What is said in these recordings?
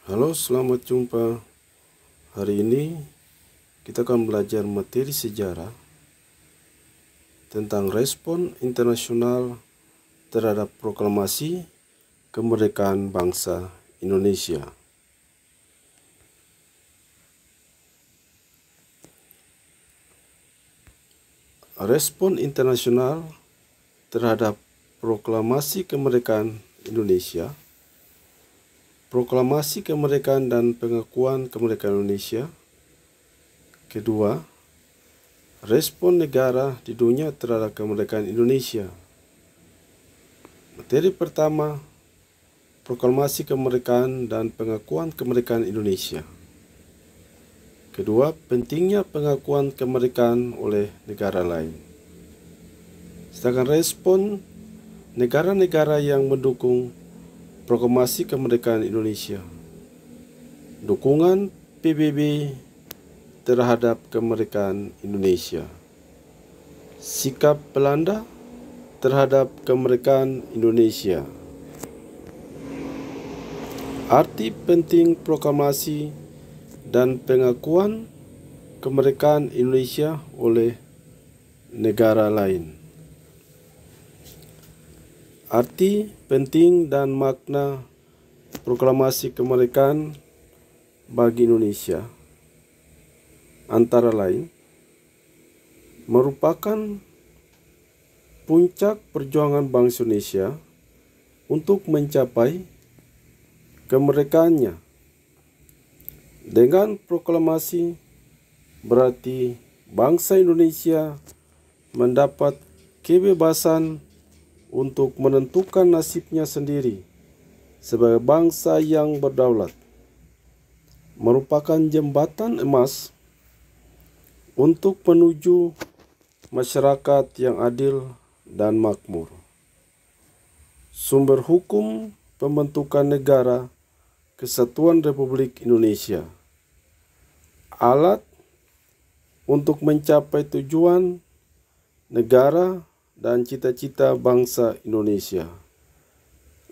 Halo, selamat jumpa. Hari ini kita akan belajar materi sejarah tentang respon internasional terhadap proklamasi kemerdekaan bangsa Indonesia. Respon internasional terhadap proklamasi kemerdekaan Indonesia. Proklamasi kemerdekaan dan pengakuan kemerdekaan Indonesia. Kedua, respon negara di dunia terhadap kemerdekaan Indonesia. Materi pertama, proklamasi kemerdekaan dan pengakuan kemerdekaan Indonesia. Kedua, pentingnya pengakuan kemerdekaan oleh negara lain. Sedangkan respon negara-negara yang mendukung proklamasi kemerdekaan Indonesia. Dukungan PBB terhadap kemerdekaan Indonesia. Sikap Belanda terhadap kemerdekaan Indonesia. Arti penting proklamasi dan pengakuan kemerdekaan Indonesia oleh negara lain. Arti, penting, dan makna proklamasi kemerdekaan bagi Indonesia antara lain merupakan puncak perjuangan bangsa Indonesia untuk mencapai kemerdekaannya. Dengan proklamasi berarti bangsa Indonesia mendapat kebebasan untuk menentukan nasibnya sendiri sebagai bangsa yang berdaulat, merupakan jembatan emas untuk menuju masyarakat yang adil dan makmur. Sumber hukum pembentukan negara Kesatuan Republik Indonesia. Alat untuk mencapai tujuan negara dan cita-cita bangsa Indonesia.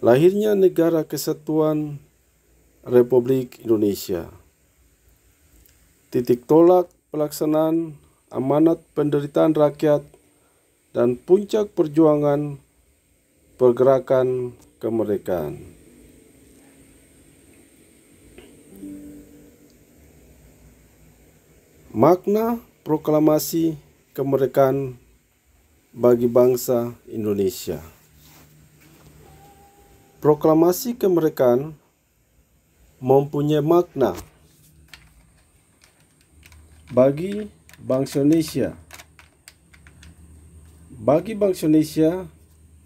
Lahirnya Negara Kesatuan Republik Indonesia. Titik tolak pelaksanaan amanat penderitaan rakyat dan puncak perjuangan pergerakan kemerdekaan. Makna proklamasi kemerdekaan bagi bangsa Indonesia. Proklamasi kemerdekaan mempunyai makna bagi bangsa Indonesia. Bagi bangsa Indonesia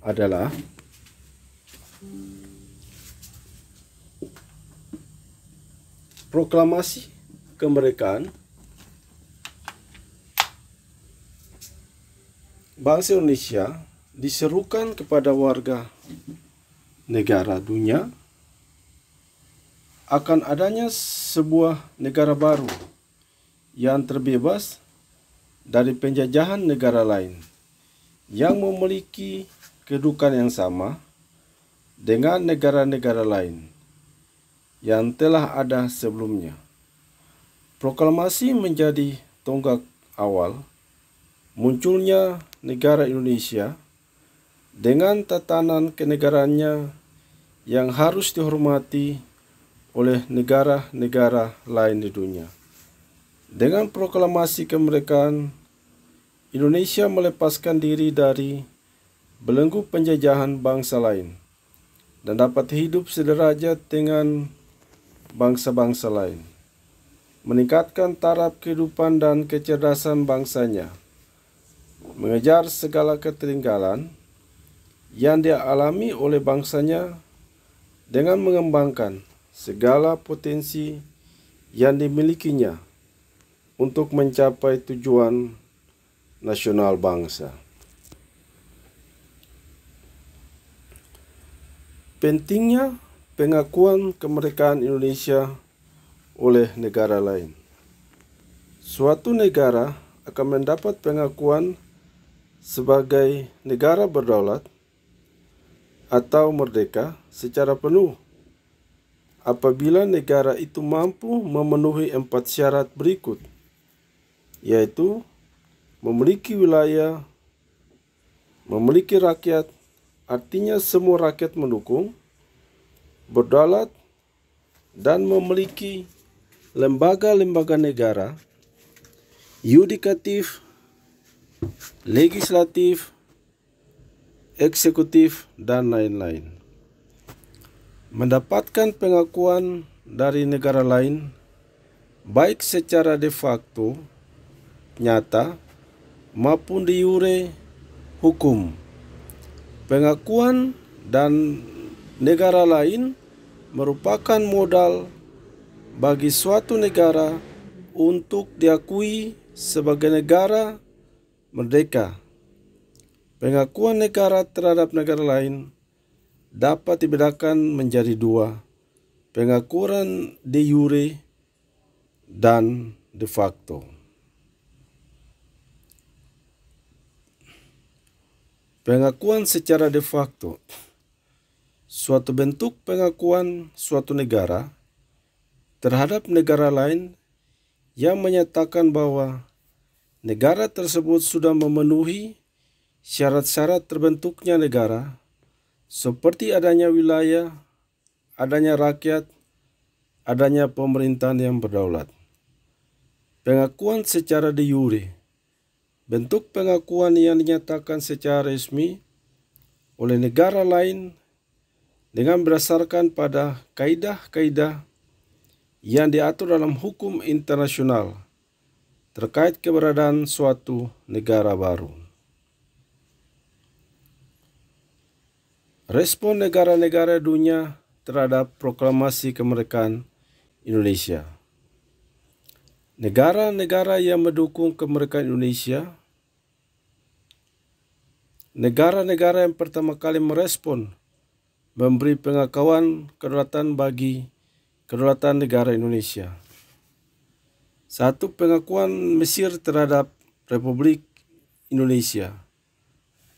adalah proklamasi kemerdekaan bangsa Indonesia diserukan kepada warga negara dunia akan adanya sebuah negara baru yang terbebas dari penjajahan negara lain yang memiliki kedudukan yang sama dengan negara-negara lain yang telah ada sebelumnya. Proklamasi menjadi tonggak awal munculnya negara Indonesia dengan tatanan kenegaraannya yang harus dihormati oleh negara-negara lain di dunia. Dengan proklamasi kemerdekaan, Indonesia melepaskan diri dari belenggu penjajahan bangsa lain dan dapat hidup sederajat dengan bangsa-bangsa lain, meningkatkan taraf kehidupan dan kecerdasan bangsanya, mengejar segala ketertinggalan yang dialami oleh bangsanya dengan mengembangkan segala potensi yang dimilikinya untuk mencapai tujuan nasional bangsa. Pentingnya pengakuan kemerdekaan Indonesia oleh negara lain. Suatu negara akan mendapat pengakuan sebagai negara berdaulat atau merdeka secara penuh apabila negara itu mampu memenuhi 4 syarat berikut, yaitu memiliki wilayah, memiliki rakyat, artinya semua rakyat mendukung, berdaulat, dan memiliki lembaga-lembaga negara, yudikatif, legislatif, eksekutif, dan lain-lain. Mendapatkan pengakuan dari negara lain, baik secara de facto, nyata, maupun de jure, hukum. Pengakuan dan negara lain merupakan modal bagi suatu negara untuk diakui sebagai negara merdeka. Pengakuan negara terhadap negara lain dapat dibedakan menjadi 2, pengakuan de jure dan de facto. Pengakuan secara de facto, suatu bentuk pengakuan suatu negara terhadap negara lain yang menyatakan bahwa negara tersebut sudah memenuhi syarat-syarat terbentuknya negara, seperti adanya wilayah, adanya rakyat, adanya pemerintahan yang berdaulat. Pengakuan secara de jure, bentuk pengakuan yang dinyatakan secara resmi oleh negara lain dengan berdasarkan pada kaidah-kaidah yang diatur dalam hukum internasional terkait keberadaan suatu negara baru. Respon negara-negara dunia terhadap proklamasi kemerdekaan Indonesia. Negara-negara yang mendukung kemerdekaan Indonesia, negara-negara yang pertama kali merespon memberi pengakuan kedaulatan bagi kedaulatan negara Indonesia. 1. Pengakuan Mesir terhadap Republik Indonesia.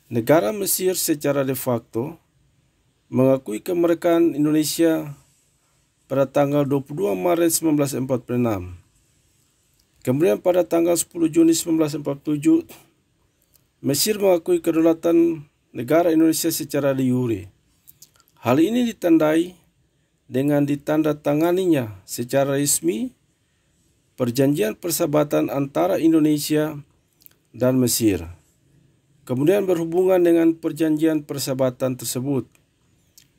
Negara Mesir secara de facto mengakui kemerdekaan Indonesia pada tanggal 22 Maret 1946. Kemudian pada tanggal 10 Juni 1947, Mesir mengakui kedaulatan negara Indonesia secara de jure. Hal ini ditandai dengan ditandatanganinya secara resmi perjanjian persahabatan antara Indonesia dan Mesir. Kemudian berhubungan dengan perjanjian persahabatan tersebut,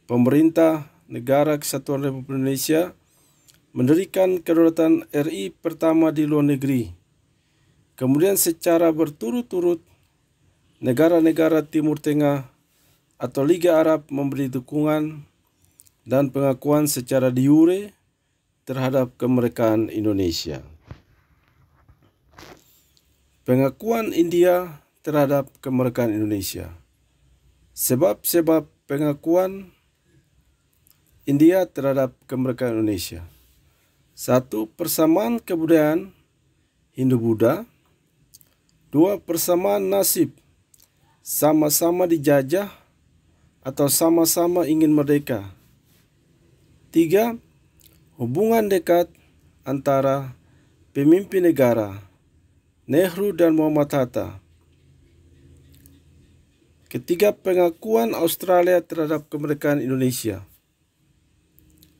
pemerintah Negara Kesatuan Republik Indonesia mendirikan kedaulatan RI pertama di luar negeri. Kemudian secara berturut-turut negara-negara Timur Tengah atau Liga Arab memberi dukungan dan pengakuan secara de jure terhadap kemerdekaan Indonesia. Pengakuan India terhadap kemerdekaan Indonesia. Sebab-sebab pengakuan India terhadap kemerdekaan Indonesia. 1. Persamaan kebudayaan Hindu-Buddha. 2. Persamaan nasib, sama-sama dijajah atau sama-sama ingin merdeka. 3. Hubungan dekat antara pemimpin negara Nehru dan Muhammad Hatta. Ketiga, pengakuan Australia terhadap kemerdekaan Indonesia.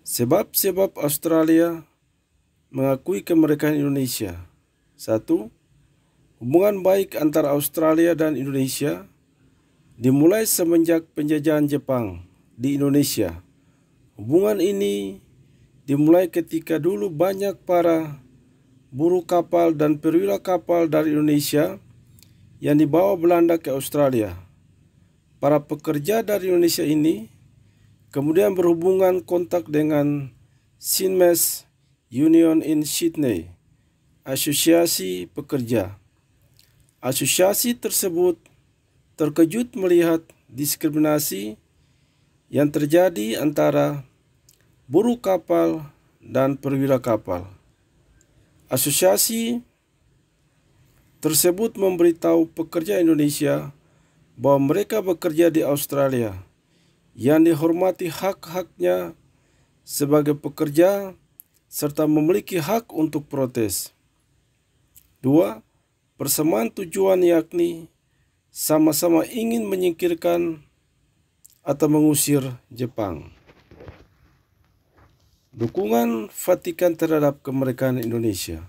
Sebab-sebab Australia mengakui kemerdekaan Indonesia. 1. Hubungan baik antara Australia dan Indonesia dimulai semenjak penjajahan Jepang di Indonesia. Hubungan ini dimulai ketika dulu banyak para buruh kapal dan perwira kapal dari Indonesia yang dibawa Belanda ke Australia. Para pekerja dari Indonesia ini kemudian berhubungan kontak dengan Sinmes Union in Sydney, asosiasi pekerja. Asosiasi tersebut terkejut melihat diskriminasi yang terjadi antara buruh kapal dan perwira kapal. Asosiasi tersebut memberitahu pekerja Indonesia bahwa mereka bekerja di Australia yang dihormati hak-haknya sebagai pekerja serta memiliki hak untuk protes. 2. Persamaan tujuan yakni sama-sama ingin menyingkirkan atau mengusir Jepang. Dukungan Vatikan terhadap kemerdekaan Indonesia.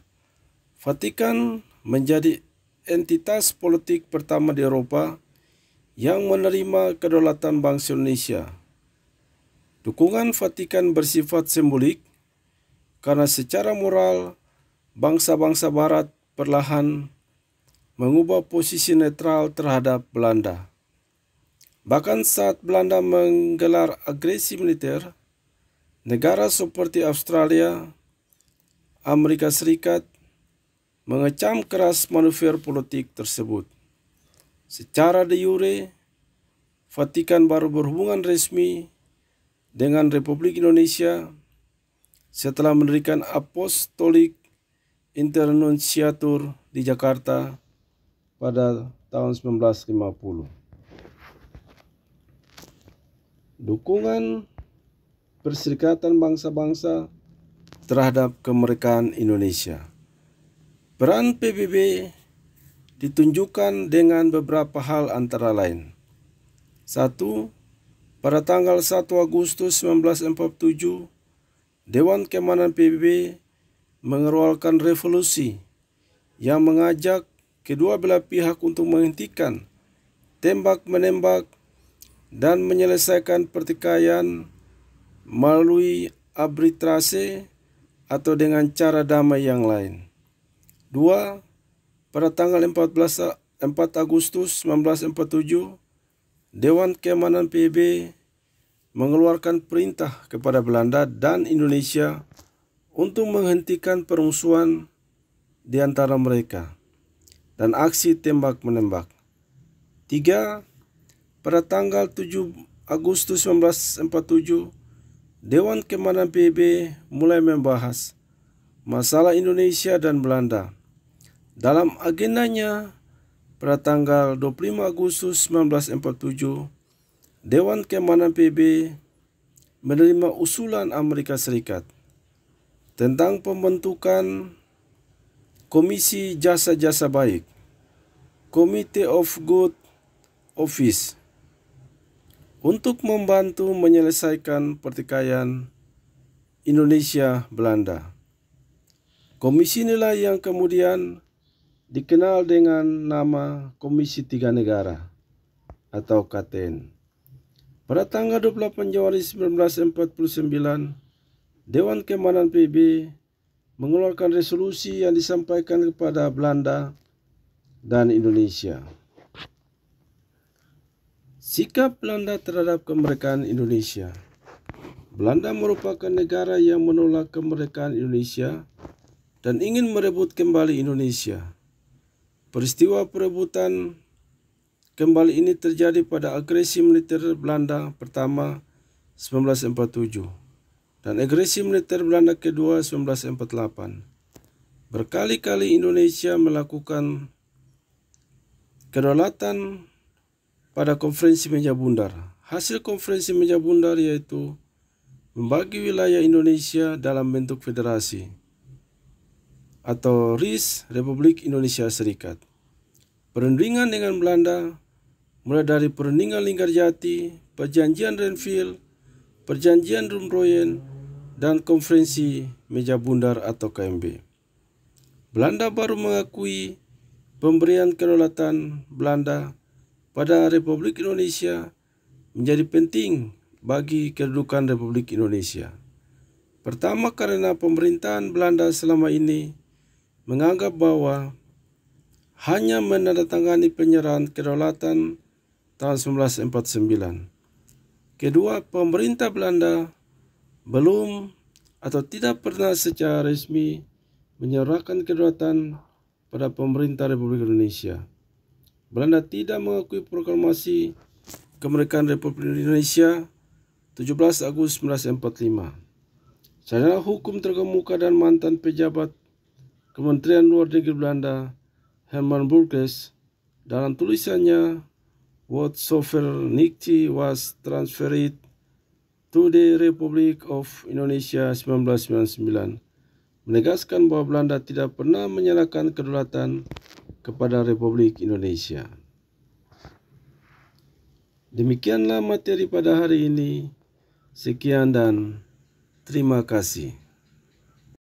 Vatikan menjadi entitas politik pertama di Eropa yang menerima kedaulatan bangsa Indonesia. Dukungan Vatikan bersifat simbolik karena secara moral bangsa-bangsa Barat perlahan mengubah posisi netral terhadap Belanda. Bahkan saat Belanda menggelar agresi militer, negara seperti Australia, Amerika Serikat mengecam keras manuver politik tersebut. Secara de jure, Vatikan baru berhubungan resmi dengan Republik Indonesia setelah mendirikan Apostolic Internunciatur di Jakarta pada tahun 1950. Dukungan Perserikatan Bangsa-Bangsa terhadap kemerdekaan Indonesia. Peran PBB ditunjukkan dengan beberapa hal antara lain. 1. Pada tanggal 1 Agustus 1947, Dewan Keamanan PBB mengeluarkan revolusi yang mengajak kedua belah pihak untuk menghentikan tembak-menembak dan menyelesaikan pertikaian melalui arbitrase atau dengan cara damai yang lain. 2. Pada tanggal 4 Agustus 1947, Dewan Keamanan PBB mengeluarkan perintah kepada Belanda dan Indonesia untuk menghentikan permusuhan di antara mereka dan aksi tembak-menembak. 3. Pada tanggal 7 Agustus 1947, Dewan Keamanan PBB mulai membahas masalah Indonesia dan Belanda. Dalam agendanya, pada tanggal 25 Agustus 1947, Dewan Keamanan PBB menerima usulan Amerika Serikat tentang pembentukan Komisi Jasa-Jasa Baik, Committee of Good Office, untuk membantu menyelesaikan pertikaian Indonesia-Belanda. Komisi inilah yang kemudian dikenal dengan nama Komisi Tiga Negara atau KTN. Pada tanggal 28 Januari 1949, Dewan Keamanan PBB mengeluarkan resolusi yang disampaikan kepada Belanda dan Indonesia. Sikap Belanda terhadap kemerdekaan Indonesia. Belanda merupakan negara yang menolak kemerdekaan Indonesia dan ingin merebut kembali Indonesia. Peristiwa perebutan kembali ini terjadi pada agresi militer Belanda pertama 1947 dan agresi militer Belanda kedua 1948. Berkali-kali Indonesia melakukan kedaulatan pada konferensi Meja Bundar. Hasil konferensi Meja Bundar yaitu membagi wilayah Indonesia dalam bentuk federasi atau RIS, Republik Indonesia Serikat. Perundingan dengan Belanda mulai dari Perundingan Linggarjati, Perjanjian Renville, Perjanjian Rumroyen, dan Konferensi Meja Bundar atau KMB. Belanda baru mengakui pemberian kedaulatan Belanda pada Republik Indonesia menjadi penting bagi kedudukan Republik Indonesia. Pertama, karena pemerintahan Belanda selama ini menganggap bahwa hanya menandatangani penyerahan kedaulatan tahun 1949. Kedua, pemerintah Belanda belum atau tidak pernah secara resmi menyerahkan kedaulatan pada pemerintah Republik Indonesia. Belanda tidak mengakui proklamasi kemerdekaan Republik Indonesia 17 Agustus 1945. Sarjana hukum terkemuka dan mantan pejabat Kementerian Luar Negeri Belanda, Herman Burgess, dalam tulisannya What Sovereignty Was Transferred to the Republic of Indonesia 1999 menegaskan bahwa Belanda tidak pernah menyerahkan kedaulatan kepada Republik Indonesia. Demikianlah materi pada hari ini. Sekian dan terima kasih.